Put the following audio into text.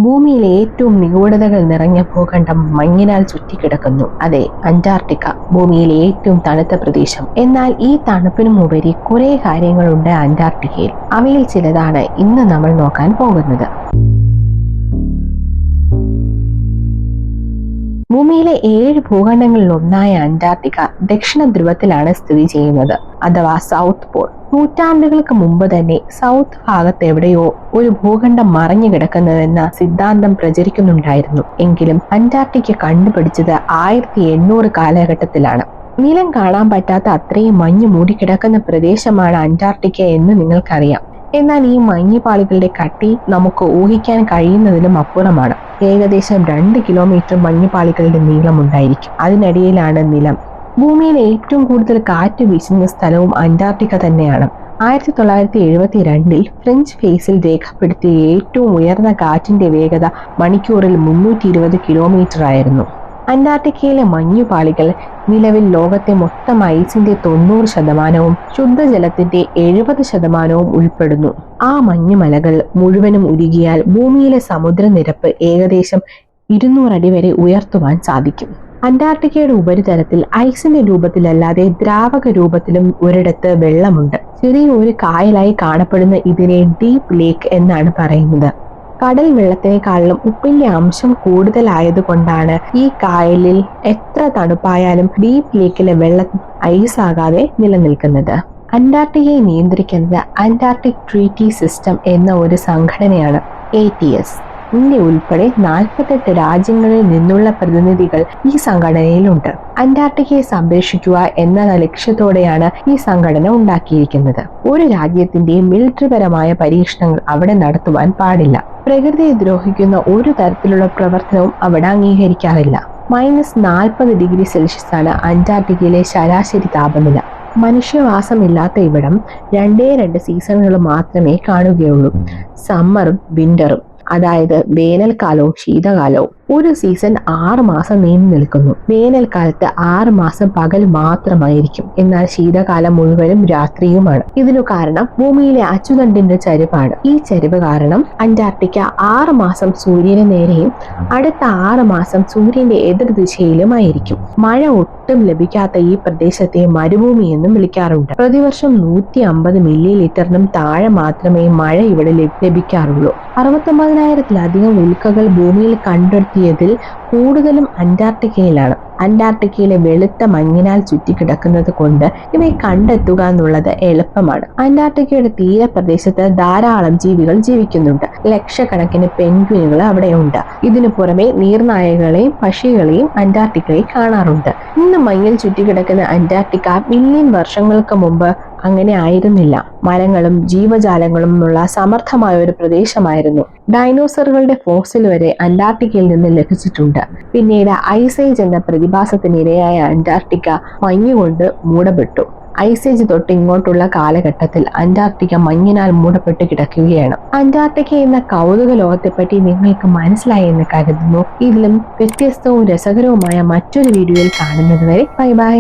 ഭൂമിയിലെ ഏറ്റവും നിഗൂഢതകൾ നിറഞ്ഞ ഭൂഖണ്ഡം മഞ്ഞിനാൽ ചുറ്റിക്കിടക്കുന്നു. അതെ, അന്റാർട്ടിക്ക, ഭൂമിയിലെ ഏറ്റവും തണുത്ത പ്രദേശം. എന്നാൽ ഈ തണുപ്പിനുമുപരി കുറെ കാര്യങ്ങളുണ്ട് അന്റാർട്ടിക്കയിൽ. അവയിൽ ചിലതാണ് ഇന്ന് നമ്മൾ നോക്കാൻ പോകുന്നത്. ഭൂമിയിലെ 7 ഭൂഖണ്ഡങ്ങളിൽ ഒന്നായ അന്റാർട്ടിക്ക ദക്ഷിണ ധ്രുവത്തിലാണ് സ്ഥിതി ചെയ്യുന്നത്, അഥവാ സൗത്ത് പോൾ. നൂറ്റാണ്ടുകൾക്ക് മുമ്പ് തന്നെ സൗത്ത് ഭാഗത്ത് എവിടെയോ ഒരു ഭൂഖണ്ഡം മറഞ്ഞു കിടക്കുന്നതെന്ന സിദ്ധാന്തം പ്രചരിക്കുന്നുണ്ടായിരുന്നു. എങ്കിലും അന്റാർട്ടിക്ക കണ്ടുപിടിച്ചത് 1800 കാലഘട്ടത്തിലാണ്. നിലം കാണാൻ പറ്റാത്ത അത്രയും മഞ്ഞ് മൂടിക്കിടക്കുന്ന പ്രദേശമാണ് അന്റാർട്ടിക്ക എന്ന് നിങ്ങൾക്കറിയാം. എന്നാൽ ഈ മഞ്ഞുപാളികളുടെ കട്ടി നമുക്ക് ഊഹിക്കാൻ കഴിയുന്നതിലും അപ്പുറമാണ്. ഏകദേശം 2 കിലോമീറ്റർ മഞ്ഞുപാളികളുടെ നീളമുണ്ടായിരിക്കും. അതിനിടയിലാണ് നിലം. ഭൂമിയിൽ ഏറ്റവും കൂടുതൽ കാറ്റ് വീശുന്ന സ്ഥലവും അന്റാർട്ടിക്ക തന്നെയാണ്. 1972 ഫ്രഞ്ച് ഫേസിൽ രേഖപ്പെടുത്തിയ ഏറ്റവും ഉയർന്ന കാറ്റിന്റെ വേഗത മണിക്കൂറിൽ 320 കിലോമീറ്റർ ആയിരുന്നു. അന്റാർട്ടിക്കയിലെ മഞ്ഞുപാളികൾ നിലവിൽ ലോകത്തെ മൊത്തം ഐസിന്റെ 90%, ശുദ്ധജലത്തിന്റെ 70% ഉൾപ്പെടുന്നു. ആ മഞ്ഞുമലകൾ മുഴുവനും ഉരുകിയാൽ ഭൂമിയിലെ സമുദ്രനിരപ്പ് ഏകദേശം 200 അടി വരെ ഉയർത്തുവാൻ സാധിക്കും. അന്റാർട്ടിക്കയുടെ ഉപരിതലത്തിൽ ഐസിന്റെ രൂപത്തിലല്ലാതെ ദ്രാവക രൂപത്തിലും ഒരിടത്ത് വെള്ളമുണ്ട്. ചെറിയ ഒരു കായലായി കാണപ്പെടുന്ന ഇതിനെ ഡീപ്പ് ലേക്ക് എന്നാണ് പറയുന്നത്. കടൽ വെള്ളത്തിനേക്കാളും ഉപ്പിന്റെ അംശം കൂടുതലായതുകൊണ്ടാണ് ഈ കായലിൽ എത്ര തണുപ്പായാലും ഡീപ്പ് ലേക്കിലെ വെള്ളം ഐസാകാതെ നിലനിൽക്കുന്നത്. അന്റാർട്ടിക്കയെ നിയന്ത്രിക്കുന്നത് അന്റാർട്ടിക് ട്രീറ്റി സിസ്റ്റം എന്ന ഒരു സംഘടനയാണ്, ATS. ഇന്ത്യ ഉൾപ്പെടെ 48 രാജ്യങ്ങളിൽ നിന്നുള്ള പ്രതിനിധികൾ ഈ സംഘടനയിലുണ്ട്. അന്റാർട്ടിക്കയെ സംരക്ഷിക്കുക എന്ന ലക്ഷ്യത്തോടെയാണ് ഈ സംഘടന ഉണ്ടാക്കിയിരിക്കുന്നത്. ഒരു രാജ്യത്തിന്റെയും മിലിറ്ററിപരമായ പരീക്ഷണങ്ങൾ അവിടെ നടത്തുവാൻ പാടില്ല. പ്രകൃതിയെ ദ്രോഹിക്കുന്ന ഒരു തരത്തിലുള്ള പ്രവർത്തനവും അവിടെ അംഗീകരിക്കാറില്ല. -40°C ആണ് അന്റാർട്ടിക്കയിലെ ശരാശരി താപനില. മനുഷ്യവാസമില്ലാത്ത ഇവിടം 2 സീസണുകൾ മാത്രമേ കാണുകയുള്ളൂ, സമ്മറും വിന്ററും. അതായത് വേനൽക്കാലവും ശീതകാലവും. ഒരു സീസൺ 6 മാസം നീണ്ടു നിൽക്കുന്നു. വേനൽക്കാലത്ത് 6 മാസം പകൽ മാത്രമായിരിക്കും, എന്നാൽ ശീതകാലം മുഴുവനും രാത്രിയുമാണ്. ഇതിനു കാരണം ഭൂമിയിലെ അച്ചുതണ്ടിന്റെ ചരിവാണ്. ഈ ചരിവ് കാരണം അന്റാർട്ടിക്ക 6 മാസം സൂര്യന് നേരെയും അടുത്ത 6 മാസം സൂര്യന്റെ എതിർദിശയിലുമായിരിക്കും. മഴ ഒട്ടും ലഭിക്കാത്ത ഈ പ്രദേശത്തെ മരുഭൂമി എന്നും വിളിക്കാറുണ്ട്. പ്രതിവർഷം 150 മില്ലി താഴെ മാത്രമേ മഴ ഇവിടെ ലഭിക്കാറുള്ളൂ. 69,000-ലധികം ഉൽക്കകൾ ഭൂമിയിൽ കണ്ടെത്തിയതിൽ കൂടുതലും അന്റാർട്ടിക്കയിലാണ്. അന്റാർട്ടിക്കയിലെ വെളുത്ത മഞ്ഞിനാൽ ചുറ്റിക്കിടക്കുന്നത് കൊണ്ട് ഇവയെ കണ്ടെത്തുക എന്നുള്ളത് എളുപ്പമാണ്. അന്റാർട്ടിക്കയുടെ തീരപ്രദേശത്ത് ധാരാളം ജീവികൾ ജീവിക്കുന്നുണ്ട്. ലക്ഷക്കണക്കിന് പെൻഗ്വിനുകൾ അവിടെയുണ്ട്. ഇതിനു പുറമെ നീർനായകളെയും പക്ഷികളെയും അന്റാർട്ടിക്കയിൽ കാണാറുണ്ട്. ഇന്ന് മഞ്ഞിൽ ചുറ്റിക്കിടക്കുന്ന അന്റാർട്ടിക്ക മില്യൺ വർഷങ്ങൾക്ക് മുമ്പ് അങ്ങനെ ആയിരുന്നില്ല. മരങ്ങളും ജീവജാലങ്ങളും ഉള്ള സമർത്ഥമായ ഒരു പ്രദേശമായിരുന്നു. ഡൈനോസറുകളുടെ ഫോസിൽ വരെ അന്റാർട്ടിക്കയിൽ നിന്ന് ലഭിച്ചിട്ടുണ്ട്. പിന്നീട് ഐസേജ് എന്ന പ്രതിഭാസത്തിനിരയായ അന്റാർട്ടിക്ക മഞ്ഞുകൊണ്ട് മൂടപ്പെട്ടു. ഐസേജ് തൊട്ട് ഇങ്ങോട്ടുള്ള കാലഘട്ടത്തിൽ അന്റാർട്ടിക്ക മഞ്ഞിനാൽ മൂടപ്പെട്ട് കിടക്കുകയാണ്. അന്റാർട്ടിക്ക എന്ന കൗതുക ലോകത്തെപ്പറ്റി നിങ്ങൾക്ക് മനസ്സിലായി എന്ന് കരുതുന്നു. ഇതിലും വ്യത്യസ്തവും രസകരവുമായ മറ്റൊരു വീഡിയോയിൽ കാണുന്നത് വരെ ബൈ ബൈ.